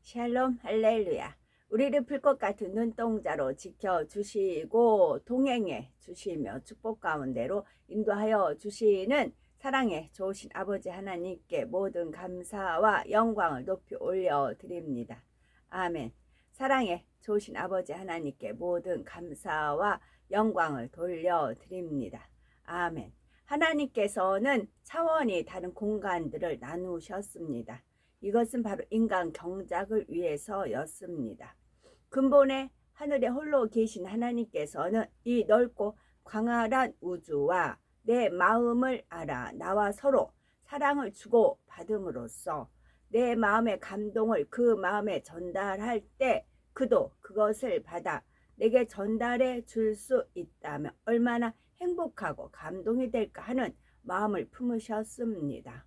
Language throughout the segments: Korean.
샬롬 할렐루야. 우리를 풀 것 같은 눈동자로 지켜주시고 동행해 주시며 축복 가운데로 인도하여 주시는 사랑의 좋으신 아버지 하나님께 모든 감사와 영광을 높이 올려드립니다. 아멘. 사랑의 좋으신 아버지 하나님께 모든 감사와 영광을 돌려드립니다. 아멘. 하나님께서는 차원이 다른 공간들을 나누셨습니다. 이것은 바로 인간 경작을 위해서였습니다. 근본에 하늘에 홀로 계신 하나님께서는 이 넓고 광활한 우주와 내 마음을 알아 나와 서로 사랑을 주고 받음으로써 내 마음의 감동을 그 마음에 전달할 때 그도 그것을 받아 내게 전달해 줄 수 있다면 얼마나 행복하고 감동이 될까 하는 마음을 품으셨습니다.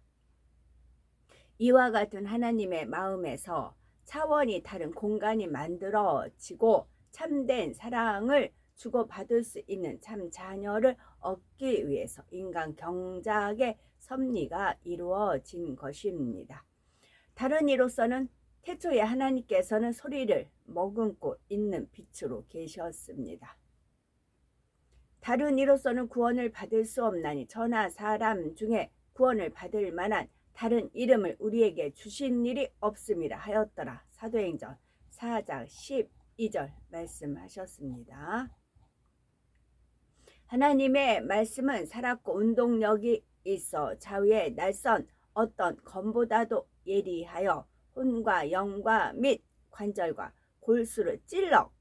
이와 같은 하나님의 마음에서 차원이 다른 공간이 만들어지고 참된 사랑을 주고받을 수 있는 참 자녀를 얻기 위해서 인간 경작의 섭리가 이루어진 것입니다. 다른 이로서는 태초에 하나님께서는 소리를 머금고 있는 빛으로 계셨습니다. 다른 이로서는 구원을 받을 수 없나니 저나 사람 중에 구원을 받을 만한 다른 이름을 우리에게 주신 일이 없음이라 하였더라. 사도행전 4장 12절 말씀하셨습니다. 하나님의 말씀은 살았고 운동력이 있어 좌우에 날선 어떤 검보다도 예리하여 혼과 영과 및 관절과 골수를 찔러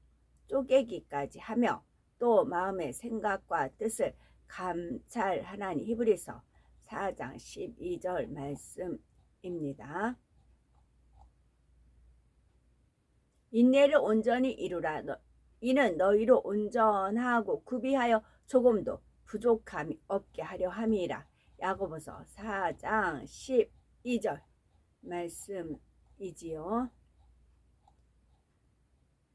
쪼개기까지 하며 또 마음의 생각과 뜻을 감찰하나니. 히브리서 4장 12절 말씀입니다. 인내를 온전히 이루라. 이는 너희로 온전하고 구비하여 조금도 부족함이 없게 하려 함이라. 야고보서 4장 12절 말씀이지요.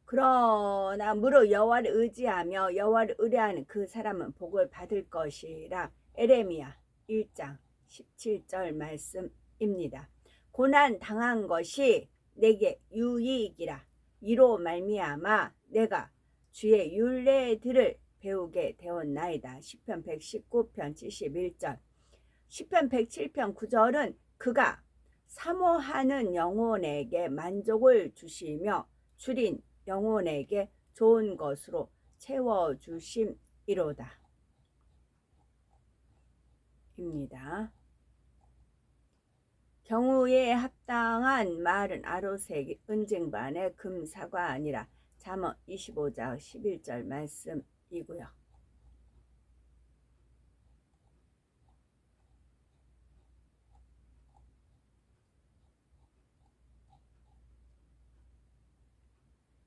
그러나 무릇 여호와를 의지하며 여호와를 의뢰하는 그 사람은 복을 받을 것이라. 에레미야 1장 17절 말씀입니다. 고난 당한 것이 내게 유익이라. 이로 말미암아 내가 주의 율례들을 배우게 되었나이다. 시편 119편 71절. 시편 107편 9절은 그가 사모하는 영혼에게 만족을 주시며 줄인 영혼에게 좋은 것으로 채워주심이로다. 입니다. 경우에 합당한 말은 아로새기 은쟁반의 금사가 아니라. 잠언 25장 11절 말씀이고요.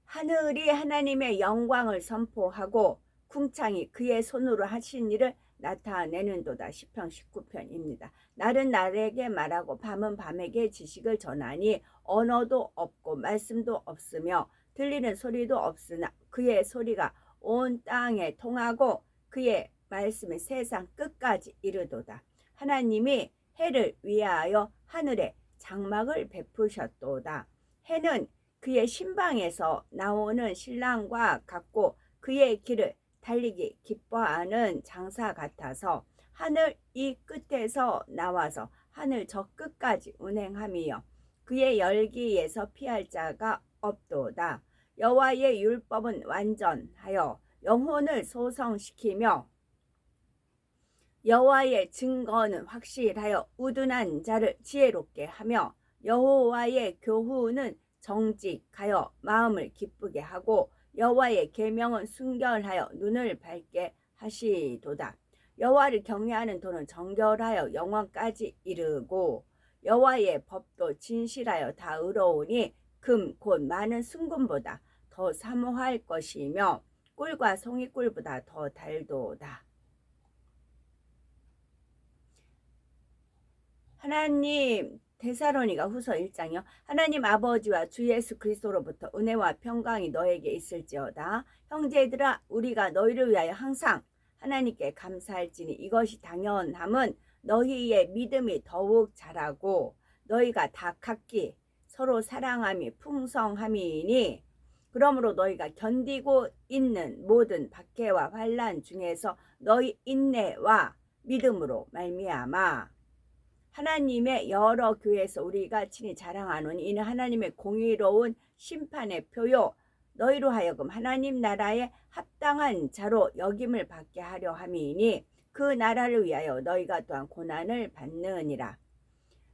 하늘이 하나님의 영광을 선포하고 궁창이 그의 손으로 하신 일을 나타내는도다. 시편 19편입니다. 날은 날에게 말하고 밤은 밤에게 지식을 전하니 언어도 없고 말씀도 없으며 들리는 소리도 없으나 그의 소리가 온 땅에 통하고 그의 말씀이 세상 끝까지 이르도다. 하나님이 해를 위하여 하늘에 장막을 베푸셨도다. 해는 그의 신방에서 나오는 신랑과 같고 그의 길을 달리기 기뻐하는 장사 같아서 하늘 이 끝에서 나와서 하늘 저 끝까지 운행함이요 그의 열기에서 피할 자가 없도다. 여호와의 율법은 완전하여 영혼을 소성시키며 여호와의 증거는 확실하여 우둔한 자를 지혜롭게 하며 여호와의 교훈은 정직하여 마음을 기쁘게 하고 여호와의 계명은 순결하여 눈을 밝게 하시도다. 여호와를 경외하는 도는 정결하여 영원까지 이르고 여호와의 법도 진실하여 다 의로우니 금 곧 많은 순금보다 더 사모할 것이며 꿀과 송이꿀보다 더 달도다. 하나님 데살로니가 후서 1장이요. 하나님 아버지와 주 예수 그리스도로부터 은혜와 평강이 너에게 있을지어다. 형제들아 우리가 너희를 위하여 항상 하나님께 감사할지니 이것이 당연함은 너희의 믿음이 더욱 자라고 너희가 다 각기 서로 사랑함이 풍성함이니 그러므로 너희가 견디고 있는 모든 박해와 환난 중에서 너희 인내와 믿음으로 말미암아 하나님의 여러 교회에서 우리가 친히 자랑하노니 이는 하나님의 공의로운 심판의 표요 너희로 하여금 하나님 나라에 합당한 자로 여김을 받게 하려 함이니 그 나라를 위하여 너희가 또한 고난을 받느니라.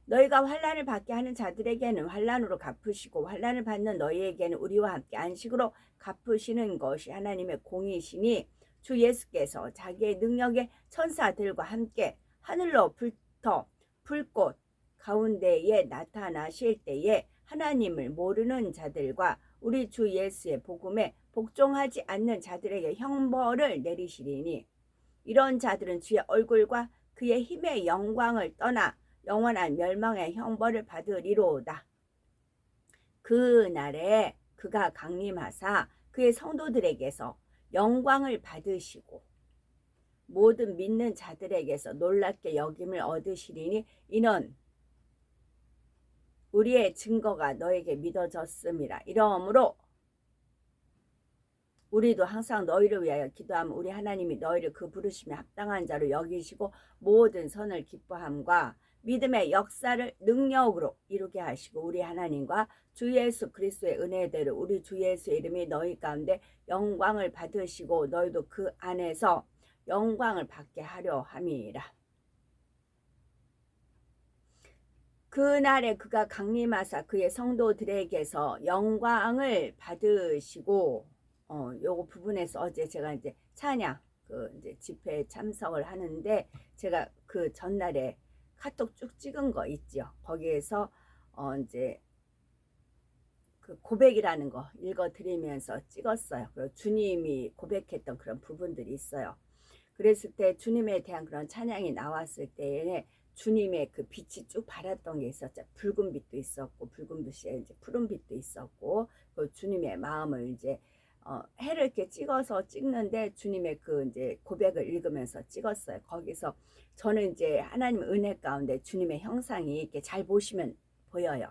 너희가 환난을 받게 하는 자들에게는 환난으로 갚으시고 환난을 받는 너희에게는 우리와 함께 안식으로 갚으시는 것이 하나님의 공의시니 주 예수께서 자기의 능력의 천사들과 함께 하늘로부터 불꽃 가운데에 나타나실 때에 하나님을 모르는 자들과 우리 주 예수의 복음에 복종하지 않는 자들에게 형벌을 내리시리니 이런 자들은 주의 얼굴과 그의 힘의 영광을 떠나 영원한 멸망의 형벌을 받으리로다. 그 날에 그가 강림하사 그의 성도들에게서 영광을 받으시고 모든 믿는 자들에게서 놀랍게 여김을 얻으시리니 이는 우리의 증거가 너에게 믿어졌음이라. 이러므로 우리도 항상 너희를 위하여 기도하면 우리 하나님이 너희를 그 부르심에 합당한 자로 여기시고 모든 선을 기뻐함과 믿음의 역사를 능력으로 이루게 하시고 우리 하나님과 주 예수 그리스도의 은혜대로 우리 주 예수의 이름이 너희 가운데 영광을 받으시고 너희도 그 안에서 영광을 받게 하려 함이라. 그날에 그가 강림하사 그의 성도들에게서 영광을 받으시고 요거 부분에서 어제 제가 이제 찬양 이제 집회에 참석을 하는데 제가 그 전날에 카톡 쭉 찍은 거 있죠. 거기에서 이제 그 고백이라는 거 읽어드리면서 찍었어요. 그리고 주님이 고백했던 그런 부분들이 있어요. 그랬을 때 주님에 대한 그런 찬양이 나왔을 때에 주님의 그 빛이 쭉 발았던 게 있었죠. 붉은 빛도 있었고 붉은 빛에 이제 푸른 빛도 있었고 그 주님의 마음을 이제 해를 이렇게 찍어서 찍는데 주님의 그 이제 고백을 읽으면서 찍었어요. 거기서 저는 이제 하나님 은혜 가운데 주님의 형상이 이렇게 잘 보시면 보여요.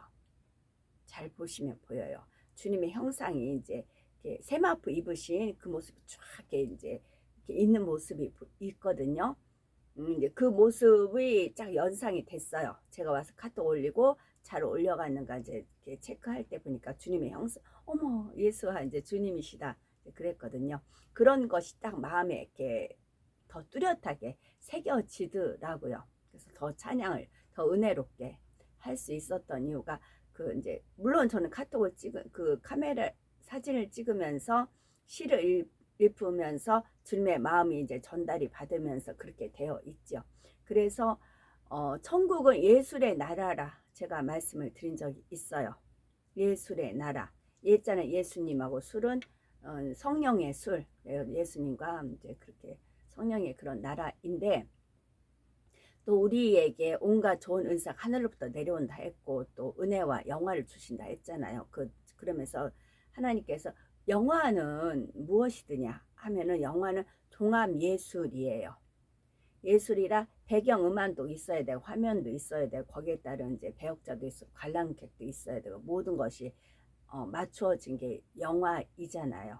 잘 보시면 보여요. 주님의 형상이 이제 이렇게 세마포 입으신 그 모습이 쫙 이제 이렇게 있는 모습이 있거든요. 이제 그 모습이 쫙 연상이 됐어요. 제가 와서 카톡 올리고 잘 올려갔는가 이제 이렇게 체크할 때 보니까 주님의 형상, 어머 예수가 이제 주님이시다 그랬거든요. 그런 것이 딱 마음에 이렇게 더 뚜렷하게 새겨지더라고요. 그래서 더 찬양을 더 은혜롭게 할 수 있었던 이유가 그 이제 물론 저는 카톡을 찍은 그 카메라 사진을 찍으면서 시를 읽으면서 주님의 마음이 이제 전달이 받으면서 그렇게 되어 있죠. 그래서 천국은 예술의 나라라 제가 말씀을 드린 적이 있어요. 예술의 나라. 예자는 예수님하고 술은 성령의 술. 예수님과 이제 그렇게 성령의 그런 나라인데 또 우리에게 온갖 좋은 은사가 하늘로부터 내려온다 했고 또 은혜와 영화를 주신다 했잖아요. 그러면서 하나님께서 영화는 무엇이드냐 하면은 영화는 종합 예술이에요. 예술이라 배경 음악도 있어야 되고 화면도 있어야 되고 거기에 따른 이제 배역자도 있고 관람객도 있어야 되고 모든 것이 맞추어진 게 영화이잖아요.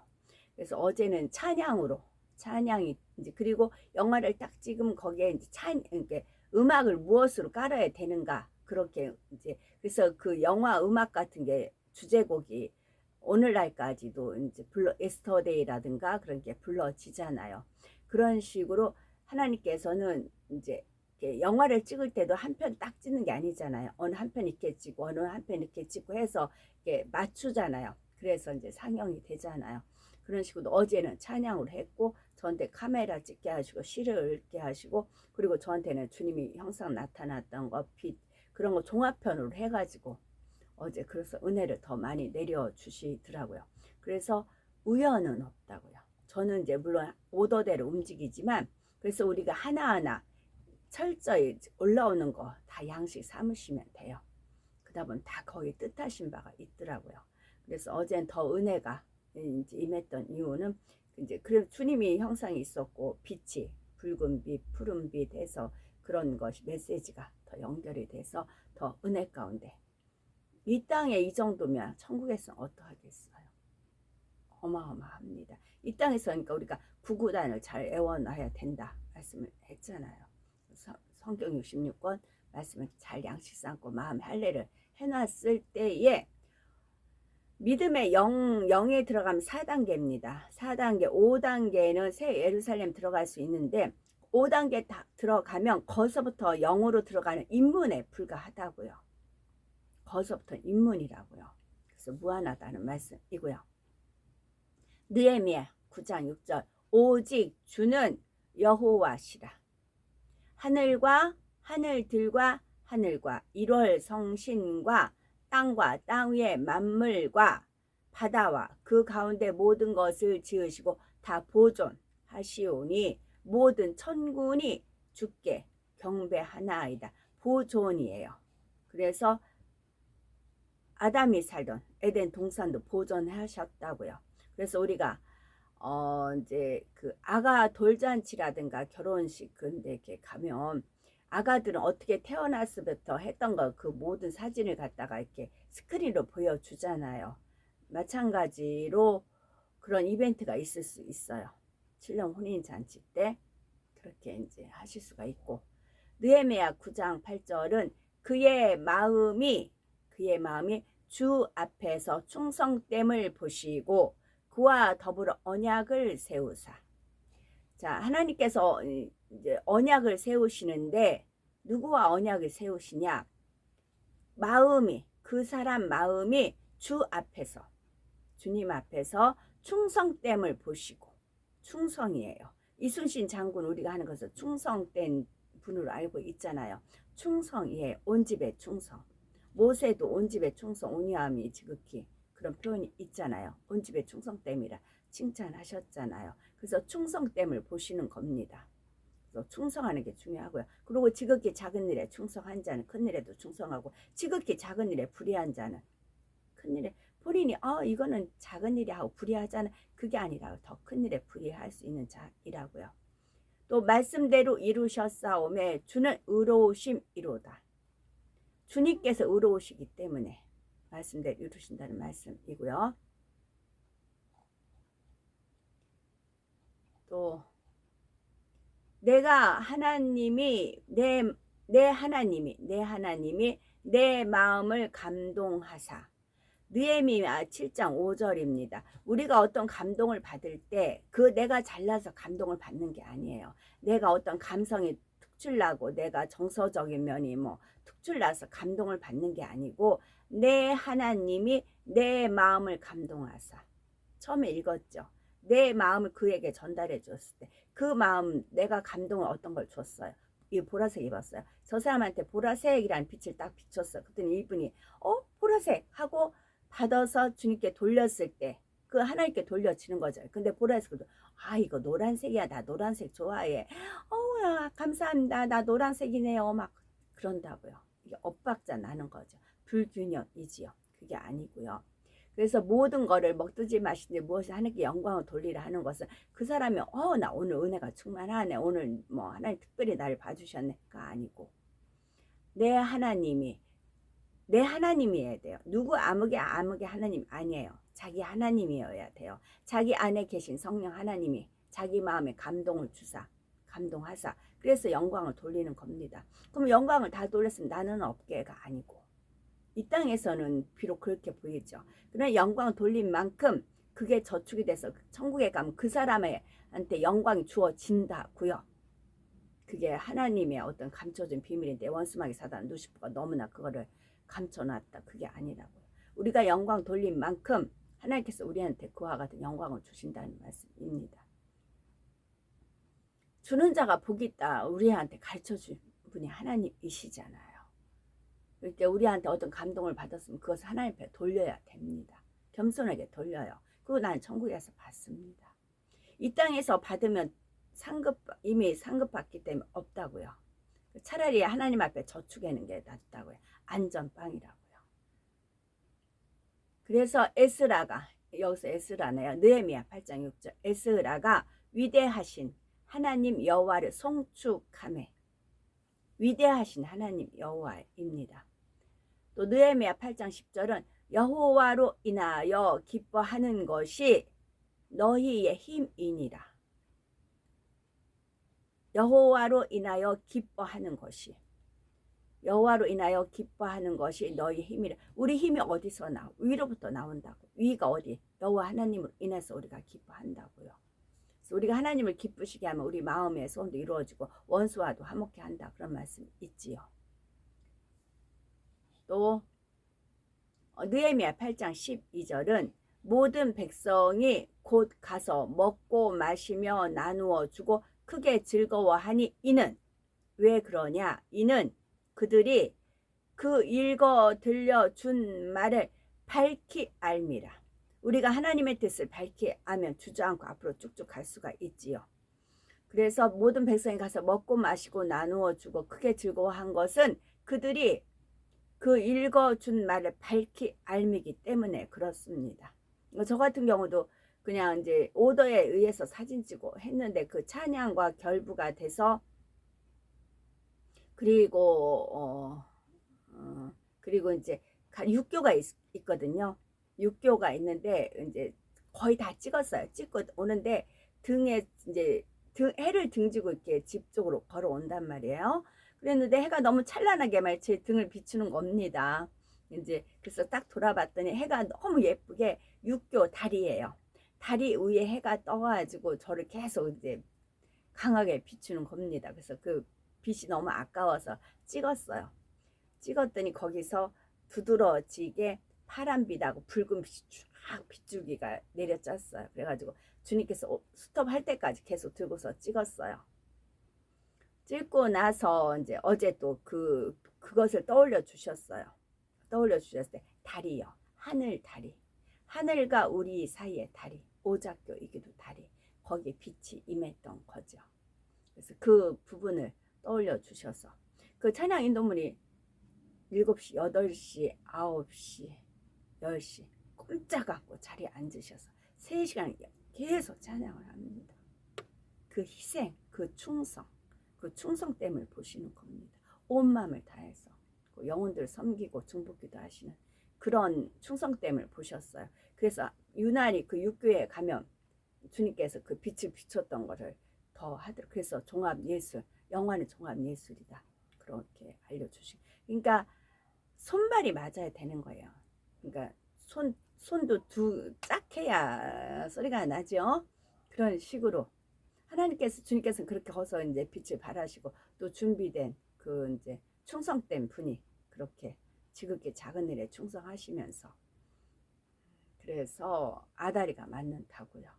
그래서 어제는 찬양이 이제 그리고 영화를 딱 찍으면 거기에 이제 이렇게 음악을 무엇으로 깔아야 되는가 그렇게 이제 그래서 그 영화 음악 같은 게 주제곡이 오늘날까지도 이제 에스터데이라든가 그런 게 불러지잖아요. 그런 식으로 하나님께서는 이제 영화를 찍을 때도 한 편 딱 찍는 게 아니잖아요. 어느 한 편 이렇게 찍고 어느 한 편 이렇게 찍고 해서 이렇게 맞추잖아요. 그래서 이제 상영이 되잖아요. 그런 식으로 어제는 찬양을 했고 저한테 카메라 찍게 하시고 시를 읽게 하시고 그리고 저한테는 주님이 형상 나타났던 거 빛 그런 거 종합편으로 해가지고 어제 그래서 은혜를 더 많이 내려주시더라고요. 그래서 우연은 없다고요. 저는 이제 물론 오더대로 움직이지만 그래서 우리가 하나하나 철저히 올라오는 거 다 양식 삼으시면 돼요. 그러다 보면 다 거기 뜻하신 바가 있더라고요. 그래서 어제는 더 은혜가 이제 임했던 이유는 이제 그래서 주님이 형상이 있었고 빛이 붉은 빛, 푸른 빛 해서 그런 것이 메시지가 더 연결이 돼서 더 은혜 가운데 이 땅에 이 정도면 천국에서는 어떠하겠어요? 어마어마합니다. 이 땅에서 그러니까 우리가 구구단을 잘 애워놔야 된다 말씀을 했잖아요. 성경 66권 말씀을 잘 양식 삼고 마음의 할례를 해놨을 때에 믿음의 영에 들어가면 4단계입니다. 4단계, 5단계는 새 예루살렘 들어갈 수 있는데 5단계 다 들어가면 거기서부터 영으로 들어가는 입문에 불과하다고요. 거기서부터 입문이라고요. 그래서 무한하다는 말씀이고요. 느헤미야 9장 6절 오직 주는 여호와시라. 하늘과 하늘들과 하늘과 1월 성신과 땅과 땅 위의 만물과 바다와 그 가운데 모든 것을 지으시고 다 보존하시오니 모든 천군이 주께 경배하나이다. 보존이에요. 그래서 아담이 살던 에덴 동산도 보존하셨다고요. 그래서 우리가 이제 그 아가 돌잔치라든가 결혼식 근데 이렇게 가면 아가들은 어떻게 태어났을부터 했던 거 그 모든 사진을 갖다가 이렇게 스크린으로 보여주잖아요. 마찬가지로 그런 이벤트가 있을 수 있어요. 7년 혼인잔치 때 그렇게 이제 하실 수가 있고 느헤미야 9장 8절은 그의 마음이 주 앞에서 충성됨을 보시고 그와 더불어 언약을 세우사. 자, 하나님께서 이제 언약을 세우시는데 누구와 언약을 세우시냐? 그 사람 마음이 주 앞에서 주님 앞에서 충성됨을 보시고 충성이에요. 이순신 장군 우리가 하는 것은 충성된 분으로 알고 있잖아요. 충성이에요. 온 집에 충성. 모세도 온 집에 충성 온유함이 지극히 그런 표현이 있잖아요. 온 집에 충성됨이라 칭찬하셨잖아요. 그래서 충성됨을 보시는 겁니다. 그래서 충성하는 게 중요하고요. 그리고 지극히 작은 일에 충성한 자는 큰 일에도 충성하고 지극히 작은 일에 불의한 자는 큰 일에 본인이 이거는 작은 일이 하고 불의하잖아. 그게 아니라 더 큰 일에 불의할 수 있는 자이라고요. 또 말씀대로 이루셨사오매 주는 의로우심이로다. 주님께서 의로우시기 때문에 말씀대로 이루신다는 말씀이고요. 또 내가 하나님이 내 하나님이 내 마음을 감동하사. 느헤미야 7장 5절입니다. 우리가 어떤 감동을 받을 때 내가 잘나서 감동을 받는 게 아니에요. 내가 어떤 감성이 특출나고 내가 정서적인 면이 특출나서 감동을 받는 게 아니고 내 하나님이 내 마음을 감동하사. 처음에 읽었죠. 내 마음을 그에게 전달해 줬을 때 그 마음 내가 감동을 어떤 걸 줬어요. 이 보라색 입었어요. 저 사람한테 보라색이라는 빛을 딱 비췄어요. 그랬더니 이분이 보라색 하고 받아서 주님께 돌렸을 때 그 하나님께 돌려지는 거죠. 근데 보라색도 이거 노란색이야. 나 노란색 좋아해. 감사합니다. 나 노란색이네요. 막 그런다고요. 이게 엇박자 나는 거죠. 불균형이지요. 그게 아니고요. 그래서 모든 거를 먹두지 마시되 무엇을 하나님께 영광을 돌리라 하는 것은 그 사람이 나 오늘 은혜가 충만하네. 오늘 하나님 특별히 나를 봐주셨네가 아니고 내 하나님이어야 돼요. 누구 아무개 하나님 아니에요. 자기 하나님이어야 돼요. 자기 안에 계신 성령 하나님이 자기 마음에 감동을 주사 감동하사 그래서 영광을 돌리는 겁니다. 그럼 영광을 다 돌렸으면 나는 없게가 아니고 이 땅에서는 비록 그렇게 보이죠. 그러나 영광을 돌린 만큼 그게 저축이 돼서 천국에 가면 그 사람한테 영광이 주어진다고요. 그게 하나님의 어떤 감춰진 비밀인데 원수마귀 사단 루시퍼가 너무나 그거를 감춰놨다. 그게 아니라고요. 우리가 영광 돌린 만큼 하나님께서 우리한테 그와 같은 영광을 주신다는 말씀입니다. 주는 자가 복이 있다. 우리한테 가르쳐준 분이 하나님이시잖아요. 그러니까 우리한테 어떤 감동을 받았으면 그것을 하나님 앞에 돌려야 됩니다. 겸손하게 돌려요. 그거 난 천국에서 받습니다. 이 땅에서 받으면 이미 상급받기 때문에 없다고요. 차라리 하나님 앞에 저축하는 게 낫다고요. 안전빵이라고요. 그래서 에스라가 여기서 에스라네요. 느헤미야 8장 6절 에스라가 위대하신 하나님 여호와를 송축하매 위대하신 하나님 여호와입니다. 또 느헤미야 8장 10절은 여호와로 인하여 기뻐하는 것이 너희의 힘이니라. 여호와로 인하여 기뻐하는 것이, 여호와로 인하여 기뻐하는 것이 너희 힘이라. 우리 힘이 어디서 위로부터 나온다고. 위가 어디? 여호와 하나님으로 인해서 우리가 기뻐한다고요. 그래서 우리가 하나님을 기쁘시게 하면 우리 마음의 소원도 이루어지고 원수와도 화목케 한다, 그런 말씀 있지요. 또 느헤미야 8장 12절은 모든 백성이 곧 가서 먹고 마시며 나누어 주고 크게 즐거워하니, 이는 왜 그러냐? 이는 그들이 그 읽어 들려준 말을 밝히 알미라. 우리가 하나님의 뜻을 밝히 알면 주저앉고 앞으로 쭉쭉 갈 수가 있지요. 그래서 모든 백성이 가서 먹고 마시고 나누어 주고 크게 즐거워한 것은 그들이 그 읽어준 말을 밝히 알미기 때문에 그렇습니다. 저 같은 경우도 그냥 이제 오더에 의해서 사진 찍고 했는데 그 찬양과 결부가 돼서, 그리고 그리고 이제 육교가 있거든요. 육교가 있는데 이제 거의 다 찍었어요. 찍고 오는데 등에 이제 해를 등지고 이렇게 집 쪽으로 걸어온단 말이에요. 그랬는데 해가 너무 찬란하게 제 등을 비추는 겁니다. 이제 그래서 딱 돌아봤더니 해가 너무 예쁘게 육교 다리예요. 다리 위에 해가 떠가지고 저를 계속 이제 강하게 비추는 겁니다. 그래서 그 빛이 너무 아까워서 찍었어요. 찍었더니 거기서 두드러지게 파란빛하고 붉은 빛이 쫙 빗줄기가 내려졌어요. 그래가지고 주님께서 스톱할 때까지 계속 들고서 찍었어요. 찍고 나서 이제 어제 또 그것을 떠올려 주셨어요. 떠올려 주셨을 때 다리요. 하늘 다리. 하늘과 우리 사이의 다리. 오작교 이기도 다리. 거기에 빛이 임했던 거죠. 그래서 그 부분을 떠올려 주셔서 그 찬양 인도문이 7시, 8시, 9시, 10시 꼼짝 않고 자리에 앉으셔서 3시간 계속 찬양을 합니다. 그 희생, 그 충성 때문에 보시는 겁니다. 온 마음을 다해서 영혼들 섬기고 중보기도 하시는 그런 충성 때문에 보셨어요. 그래서 유난히 그 육교에 가면 주님께서 그 빛을 비췄던 것을 더 하더라고요. 그래서 종합예술, 영화는 종합예술이다, 그렇게 알려주시. 그러니까 손발이 맞아야 되는 거예요. 그러니까 손도 짝 해야 소리가 나죠. 그런 식으로 주님께서는 그렇게 허서 이제 빛을 발하시고 또 준비된 그 이제 충성된 분이 그렇게 지극히 작은 일에 충성하시면서, 그래서 아다리가 맞는다고요.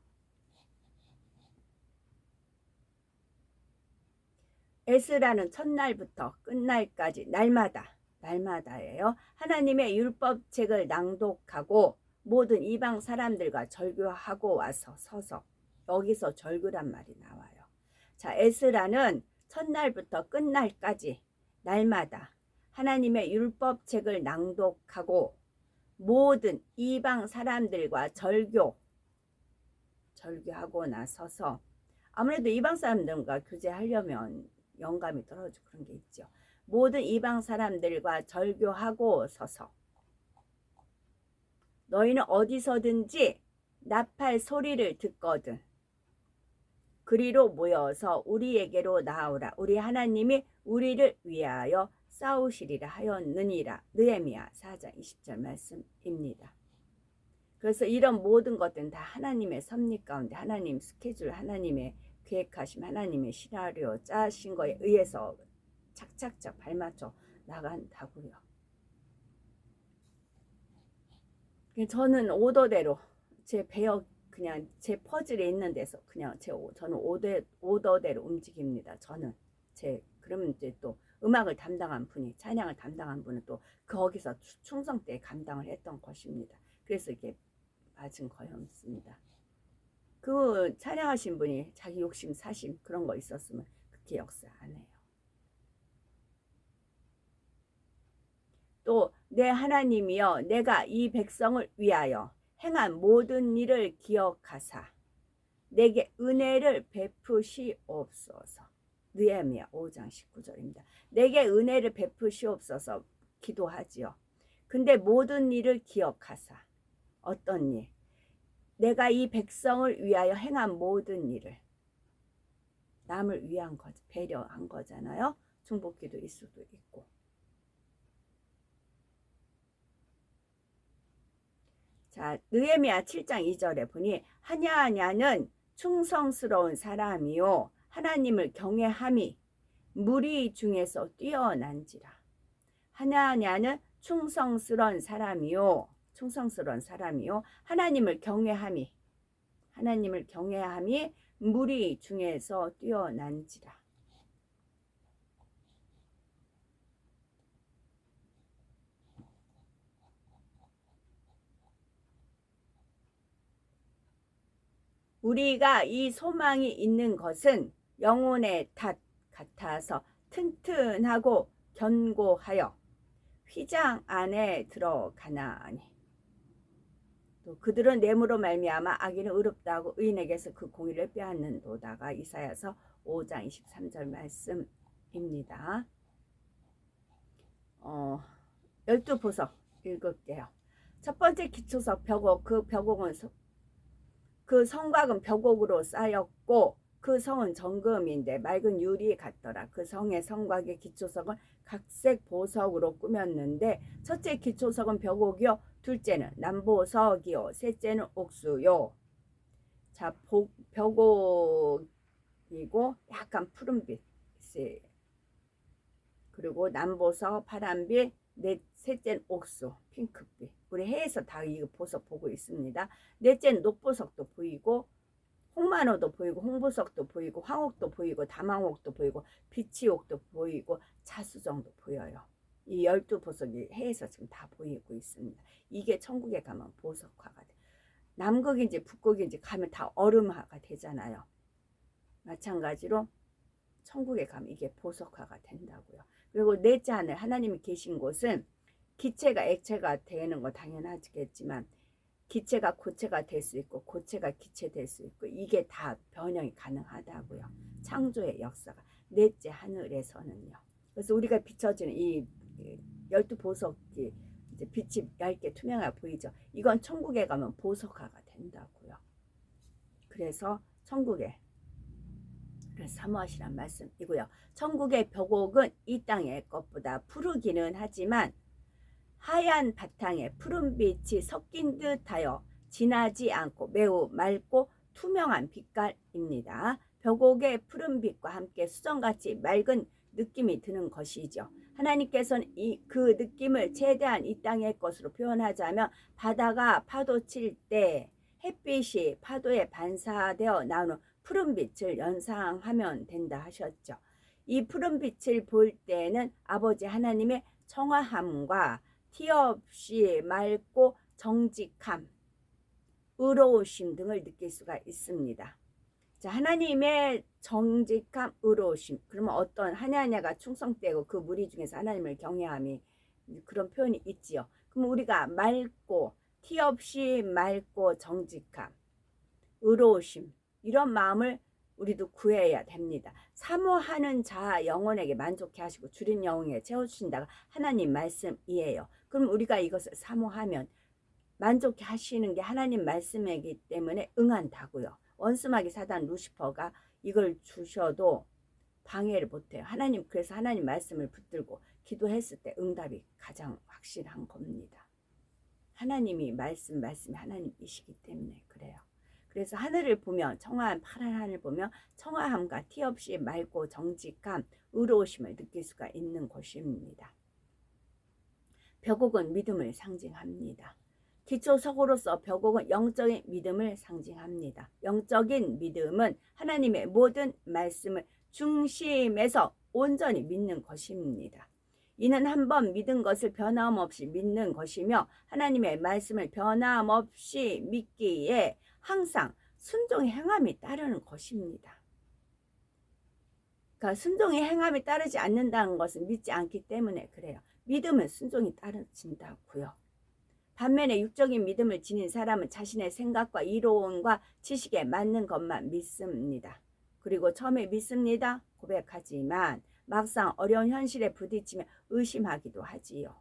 에스라는 첫날부터 끝날까지 날마다예요. 하나님의 율법책을 낭독하고 모든 이방 사람들과 절교하고 와서 서서, 여기서 절교란 말이 나와요. 자, 에스라는 첫날부터 끝날까지 날마다 하나님의 율법책을 낭독하고 모든 이방 사람들과 절교하고 나서서, 아무래도 이방 사람들과 교제하려면 영감이 떨어지고 그런 게 있죠. 모든 이방 사람들과 절교하고 서서 너희는 어디서든지 나팔 소리를 듣거든 그리로 모여서 우리에게로 나오라. 우리 하나님이 우리를 위하여 싸우시리라 하였느니라. 느헤미야 4장 20절 말씀입니다. 그래서 이런 모든 것들은 다 하나님의 섭리 가운데, 하나님 스케줄, 하나님의 계획하심, 하나님의 시나리오 짜신 거에 의해서 착착착 발맞춰 나간다고요. 저는 오더대로 제 배역, 그냥 제 퍼즐에 있는 데서 그냥 저는 오더대로 움직입니다. 그러면 이제 또 음악을 담당한 분이, 찬양을 담당한 분은 또 거기서 충성 때 감당을 했던 것입니다. 그래서 이게 맞은 거였습니다. 그 찬양하신 분이 자기 욕심, 사심 그런 거 있었으면 그렇게 역사 안 해요. 또 내 하나님이여, 내가 이 백성을 위하여 행한 모든 일을 기억하사 내게 은혜를 베푸시옵소서. 느헤미야 5장 19절입니다. 내게 은혜를 베푸시옵소서 기도하지요. 근데 모든 일을 기억하사. 어떤 일? 내가 이 백성을 위하여 행한 모든 일을. 남을 위한 거, 배려한 거잖아요. 중복기도일 수도 있고. 자, 느헤미야 7장 2절에 보니 하냐냐는 충성스러운 사람이요 하나님을 경외함이 무리 중에서 뛰어난지라. 하냐냐는 충성스러운 사람이요 하나님을 경외함이 무리 중에서 뛰어난지라. 우리가 이 소망이 있는 것은 영혼의 탓 같아서 튼튼하고 견고하여 휘장 안에 들어가나니. 또 그들은 뇌물로 말미암아 악인은 의롭다고 의인에게서 그 공의를 빼앗는도다가 이사야서 5장 23절 말씀입니다. 12보석 읽을게요. 첫 번째 기초석 벽옥, 그 벽옥은 그 성곽은 벽옥으로 쌓였고 그 성은 정금인데 맑은 유리 같더라. 그 성의 성곽의 기초석은 각색 보석으로 꾸몄는데 첫째 기초석은 벽옥이요, 둘째는 남보석이요, 셋째는 옥수요. 자, 벽옥이고 약간 푸른빛, 그리고 남보석 파란빛, 셋째는 옥수 핑크빛. 우리 해에서 다 이 보석 보고 있습니다. 넷째는 녹보석도 보이고 홍만호도 보이고 홍보석도 보이고 황옥도 보이고 담황옥도 보이고 비치옥도 보이고 자수정도 보여요. 이 12보석이 해에서 지금 다 보이고 있습니다. 이게 천국에 가면 보석화가 돼. 남극인지 북극인지 가면 다 얼음화가 되잖아요. 마찬가지로 천국에 가면 이게 보석화가 된다고요. 그리고 넷째 하늘, 하나님이 계신 곳은 기체가 액체가 되는 거 당연하겠지만 기체가 고체가 될 수 있고 고체가 기체 될 수 있고 이게 다 변형이 가능하다고요. 창조의 역사가 넷째 하늘에서는요. 그래서 우리가 비춰지는 이 12보석이 이제 빛이 얇게 투명하게 보이죠. 이건 천국에 가면 보석화가 된다고요. 그래서 천국에 사모하시란 말씀이고요. 천국의 벽옥은 이 땅의 것보다 푸르기는 하지만 하얀 바탕에 푸른빛이 섞인 듯하여 진하지 않고 매우 맑고 투명한 빛깔입니다. 벽옥의 푸른빛과 함께 수정같이 맑은 느낌이 드는 것이죠. 하나님께서는 그 느낌을 최대한 이 땅의 것으로 표현하자면 바다가 파도 칠 때 햇빛이 파도에 반사되어 나오는 푸른빛을 연상하면 된다 하셨죠. 이 푸른빛을 볼 때는 아버지 하나님의 청아함과 티 없이 맑고 정직함, 의로우심 등을 느낄 수가 있습니다. 자, 하나님의 정직함, 의로우심. 그러면 어떤 하냐냐가 충성되고 그 무리 중에서 하나님을 경외함이 그런 표현이 있지요. 그럼 우리가 맑고 티 없이 맑고 정직함, 의로우심 이런 마음을 우리도 구해야 됩니다. 사모하는 자 영혼에게 만족해 하시고 주린 영혼에 채워주신다가 하나님 말씀이에요. 그럼 우리가 이것을 사모하면 만족해 하시는 게 하나님 말씀이기 때문에 응한다고요. 원수마귀 사단 루시퍼가 이걸 주셔도 방해를 못해요. 하나님, 그래서 하나님 말씀을 붙들고 기도했을 때 응답이 가장 확실한 겁니다. 하나님이 말씀이 하나님이시기 때문에 그래요. 그래서 하늘을 보면 청아한 파란 하늘 보면 청아함과 티 없이 맑고 정직함, 의로우심을 느낄 수가 있는 곳입니다. 벽옥은 믿음을 상징합니다. 기초석으로서 벽옥은 영적인 믿음을 상징합니다. 영적인 믿음은 하나님의 모든 말씀을 중심에서 온전히 믿는 것입니다. 이는 한번 믿은 것을 변함없이 믿는 것이며 하나님의 말씀을 변함없이 믿기에 항상 순종의 행함이 따르는 것입니다. 그러니까 순종의 행함이 따르지 않는다는 것은 믿지 않기 때문에 그래요. 믿음은 순종이 따르진다고요. 반면에 육적인 믿음을 지닌 사람은 자신의 생각과 이론과 지식에 맞는 것만 믿습니다. 그리고 처음에 믿습니다 고백하지만 막상 어려운 현실에 부딪히며 의심하기도 하지요.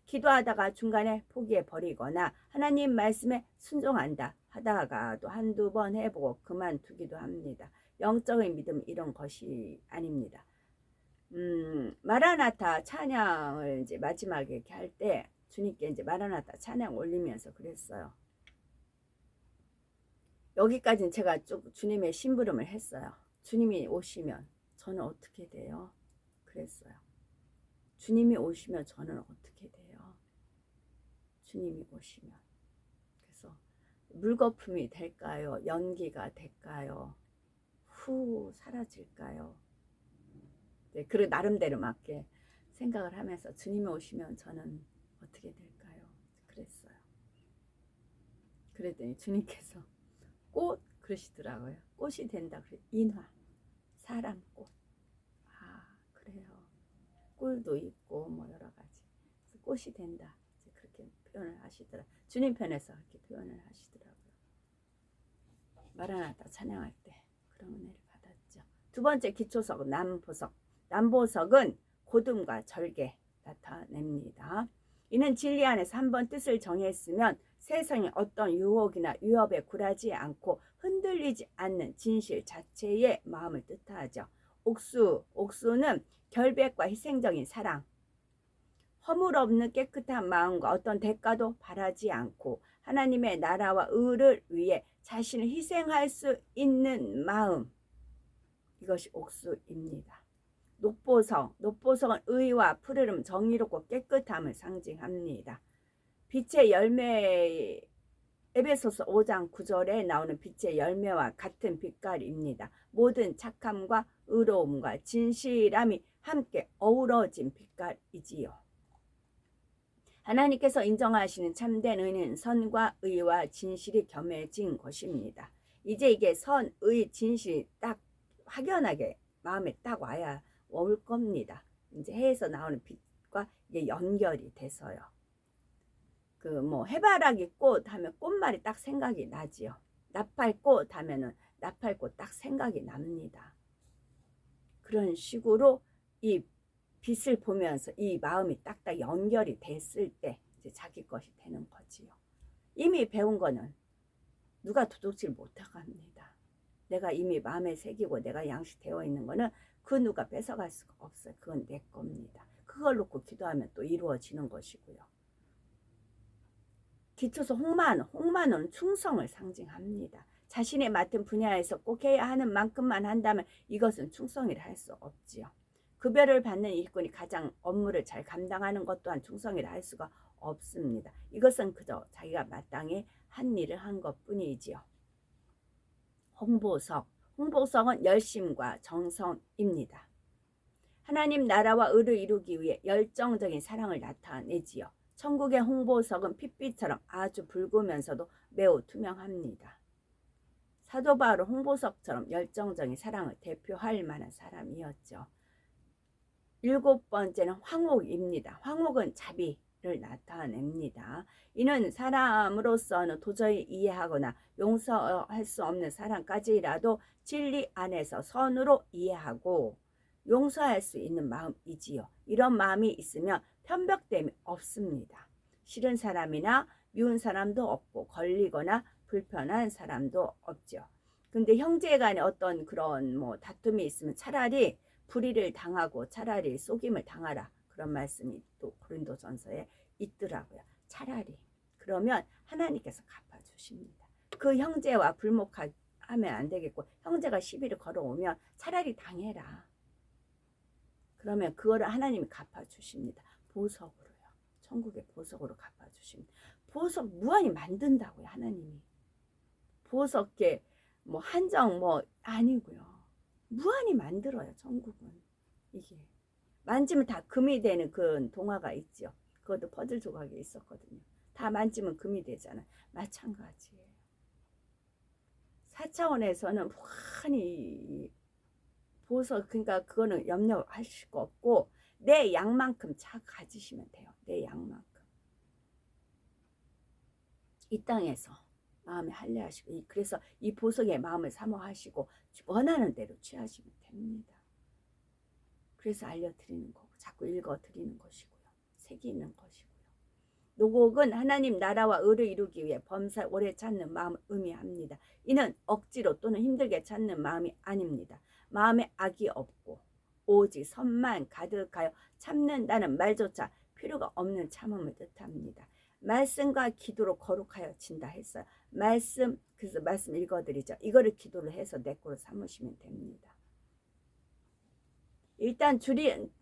기도하다가 중간에 포기해 버리거나 하나님 말씀에 순종한다 하다가도 한두 번 해보고 그만두기도 합니다. 영적인 믿음 이런 것이 아닙니다. 마라나타 찬양을 이제 마지막에 이렇게 할 때 주님께 이제 마라나타 찬양 올리면서 그랬어요. 여기까지는 제가 쭉 주님의 심부름을 했어요. 주님이 오시면 저는 어떻게 돼요? 그랬어요. 주님이 오시면 저는 어떻게 돼요? 주님이 오시면. 그래서 물거품이 될까요? 연기가 될까요? 후 사라질까요? 네, 그리고 나름대로 맞게 생각을 하면서 주님이 오시면 저는 어떻게 될까요? 그랬어요. 그랬더니 주님께서 꽃 그러시더라고요. 꽃이 된다. 그래. 인화, 사람 꽃. 아 그래요. 꿀도 있고 뭐 여러 가지. 그래서 꽃이 된다. 이제 그렇게 표현을 하시더라. 주님 편에서 그렇게 표현을 하시더라고요. 마라나타 찬양할 때 그런 은혜를 받았죠. 두 번째 기초석 남보석. 남보석은 고둠과 절개 나타냅니다. 이는 진리 안에서 한번 뜻을 정했으면 세상의 어떤 유혹이나 위협에 굴하지 않고 흔들리지 않는 진실 자체의 마음을 뜻하죠. 옥수는 결백과 희생적인 사랑, 허물 없는 깨끗한 마음과 어떤 대가도 바라지 않고 하나님의 나라와 의를 위해 자신을 희생할 수 있는 마음, 이것이 옥수입니다. 녹보석은 의와 푸르름, 정의롭고 깨끗함을 상징합니다. 빛의 열매, 에베소서 5장 9절에 나오는 빛의 열매와 같은 빛깔입니다. 모든 착함과 의로움과 진실함이 함께 어우러진 빛깔이지요. 하나님께서 인정하시는 참된 의는 선과 의와 진실이 겸해진 것입니다. 이제 이게 선, 의, 진실이 딱 확연하게 마음에 딱 와야 올 겁니다. 이제 해에서 나오는 빛과 이게 연결이 돼서요. 그 뭐 해바라기 꽃 하면 꽃말이 딱 생각이 나지요. 나팔꽃 하면은 나팔꽃 딱 생각이 납니다. 그런 식으로 이 빛을 보면서 이 마음이 딱딱 연결이 됐을 때 이제 자기 것이 되는 거지요. 이미 배운 거는 누가 도둑질 못하고 합니다. 내가 이미 마음에 새기고 내가 양식되어 있는 거는 그 누가 뺏어갈 수가 없어요. 그건 내 겁니다. 그걸 놓고 기도하면 또 이루어지는 것이고요. 기초서 홍마는 충성을 상징합니다. 자신의 맡은 분야에서 꼭 해야 하는 만큼만 한다면 이것은 충성이라 할 수 없지요. 급여를 받는 일꾼이 가장 업무를 잘 감당하는 것 또한 충성이라 할 수가 없습니다. 이것은 그저 자기가 마땅히 한 일을 한 것뿐이지요. 홍보석은 열심과 정성입니다. 하나님 나라와 의를 이루기 위해 열정적인 사랑을 나타내지요. 천국의 홍보석은 핏빛처럼 아주 붉으면서도 매우 투명합니다. 사도 바울은 홍보석처럼 열정적인 사랑을 대표할 만한 사람이었죠. 7번째는 황옥입니다. 황옥은 자비를 나타냅니다. 이는 사람으로서는 도저히 이해하거나 용서할 수 없는 사람까지라도 진리 안에서 선으로 이해하고 용서할 수 있는 마음이지요. 이런 마음이 있으면 편벽됨이 없습니다. 싫은 사람이나 미운 사람도 없고 걸리거나 불편한 사람도 없죠. 근데 형제간에 어떤 그런 뭐 다툼이 있으면 차라리 불의를 당하고 차라리 속임을 당하라. 그런 말씀이 또 고린도전서에 있더라고요. 차라리. 그러면 하나님께서 갚아주십니다. 그 형제와 불목하면 안 되겠고 형제가 시비를 걸어오면 차라리 당해라. 그러면 그거를 하나님이 갚아주십니다. 보석으로요. 천국의 보석으로 갚아주십니다. 보석 무한히 만든다고요. 하나님이. 보석계 뭐 한정 뭐 아니고요. 무한히 만들어요. 천국은. 이게 만지면 다 금이 되는 그 동화가 있죠. 그것도 퍼즐 조각에 있었거든요. 다 만지면 금이 되잖아요. 마찬가지예요. 4차원에서는 무한히 보석, 그러니까 그거는 염려하실 거 없고 내 양만큼 가지시면 돼요. 내 양만큼. 이 땅에서 마음에 할례하시고 그래서 이 보석의 마음을 사모하시고 원하는 대로 취하시면 됩니다. 그래서 알려드리는 거고 자꾸 읽어드리는 것이고요. 새기는 것이고요. 노곡은 하나님 나라와 의를 이루기 위해 범사에 오래 찾는 마음을 의미합니다. 이는 억지로 또는 힘들게 찾는 마음이 아닙니다. 마음에 악이 없고 오직 선만 가득하여 참는다는 말조차 필요가 없는 참음을 뜻합니다. 말씀과 기도로 거룩하여 진다 했어요. 그래서 말씀 읽어드리죠. 이거를 기도를 해서 내 거로 삼으시면 됩니다. 일단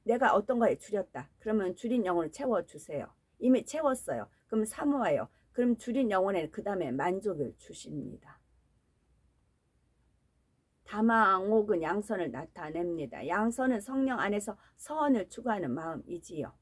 내가 어떤 거에 줄였다. 그러면 줄인 영혼을 채워주세요. 이미 채웠어요. 그럼 사모해요. 그럼 줄인 영혼에 그 다음에 만족을 주십니다. 다망옥은 양선을 나타냅니다. 양선은 성령 안에서 선을 추구하는 마음이지요.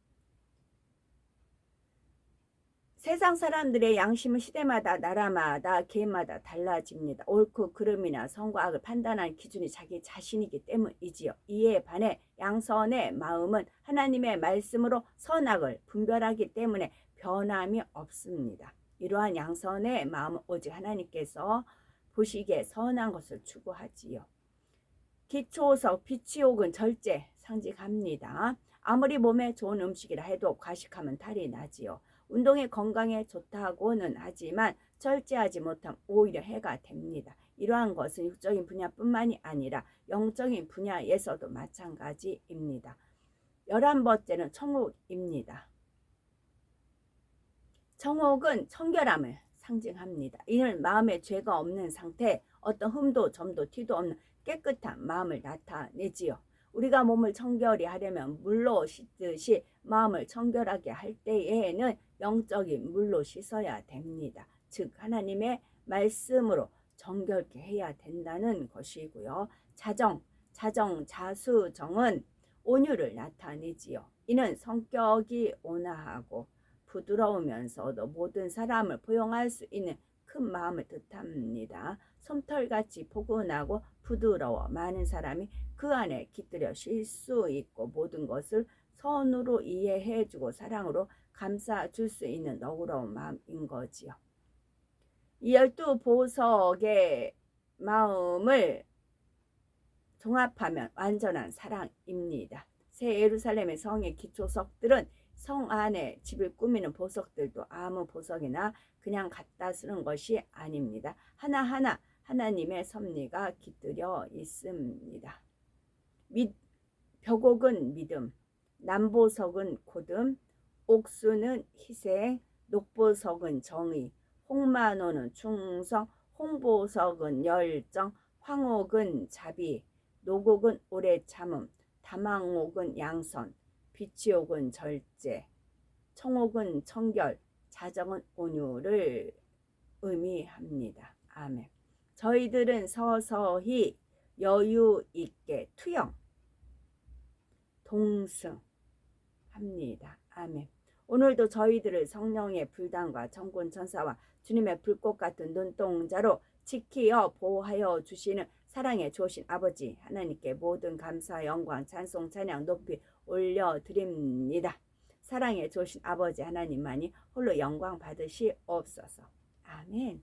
세상 사람들의 양심은 시대마다 나라마다 개인마다 달라집니다. 옳고 그름이나 선과 악을 판단하는 기준이 자기 자신이기 때문이지요. 이에 반해 양선의 마음은 하나님의 말씀으로 선악을 분별하기 때문에 변함이 없습니다. 이러한 양선의 마음은 오직 하나님께서 보시기에 선한 것을 추구하지요. 기초석, 비치옥은 절제 상징합니다. 아무리 몸에 좋은 음식이라 해도 과식하면 탈이 나지요. 운동이 건강에 좋다고는 하지만 절제하지 못하면 오히려 해가 됩니다. 이러한 것은 육적인 분야뿐만이 아니라 영적인 분야에서도 마찬가지입니다. 11번째는 청옥입니다. 청옥은 청결함을 상징합니다. 이는 마음에 죄가 없는 상태, 어떤 흠도 점도 티도 없는 깨끗한 마음을 나타내지요. 우리가 몸을 청결히 하려면 물로 씻듯이 마음을 청결하게 할 때에는 영적인 물로 씻어야 됩니다. 즉 하나님의 말씀으로 정결케 해야 된다는 것이고요. 자수정은 온유를 나타내지요. 이는 성격이 온화하고 부드러우면서도 모든 사람을 포용할 수 있는 큰 마음을 뜻합니다. 솜털같이 포근하고 부드러워 많은 사람이 그 안에 깃들여 쉴 수 있고 모든 것을 선으로 이해해주고 사랑으로 감싸줄 수 있는 너그러운 마음인 거지요. 이 12보석의 마음을 종합하면 완전한 사랑입니다. 새 예루살렘의 성의 기초석들은 성 안에 집을 꾸미는 보석들도 아무 보석이나 그냥 갖다 쓰는 것이 아닙니다. 하나하나 하나님의 섭리가 깃들여 있습니다. 벽옥은 믿음, 남보석은 고듬, 옥수는 희생, 녹보석은 정의, 홍만호는 충성, 홍보석은 열정, 황옥은 자비, 노곡은 오래 참음, 다망옥은 양선, 비치옥은 절제, 청옥은 청결, 자정은 온유를 의미합니다. 아멘. 저희들은 서서히 여유 있게 투영, 동승합니다. 아멘. 오늘도 저희들을 성령의 불단과 천군 천사와 주님의 불꽃 같은 눈동자로 지키어 보호하여 주시는 사랑의 좋으신 아버지 하나님께 모든 감사, 영광, 찬송, 찬양 높이 올려드립니다. 사랑의 좋으신 아버지 하나님만이 홀로 영광 받으시옵소서. 아멘.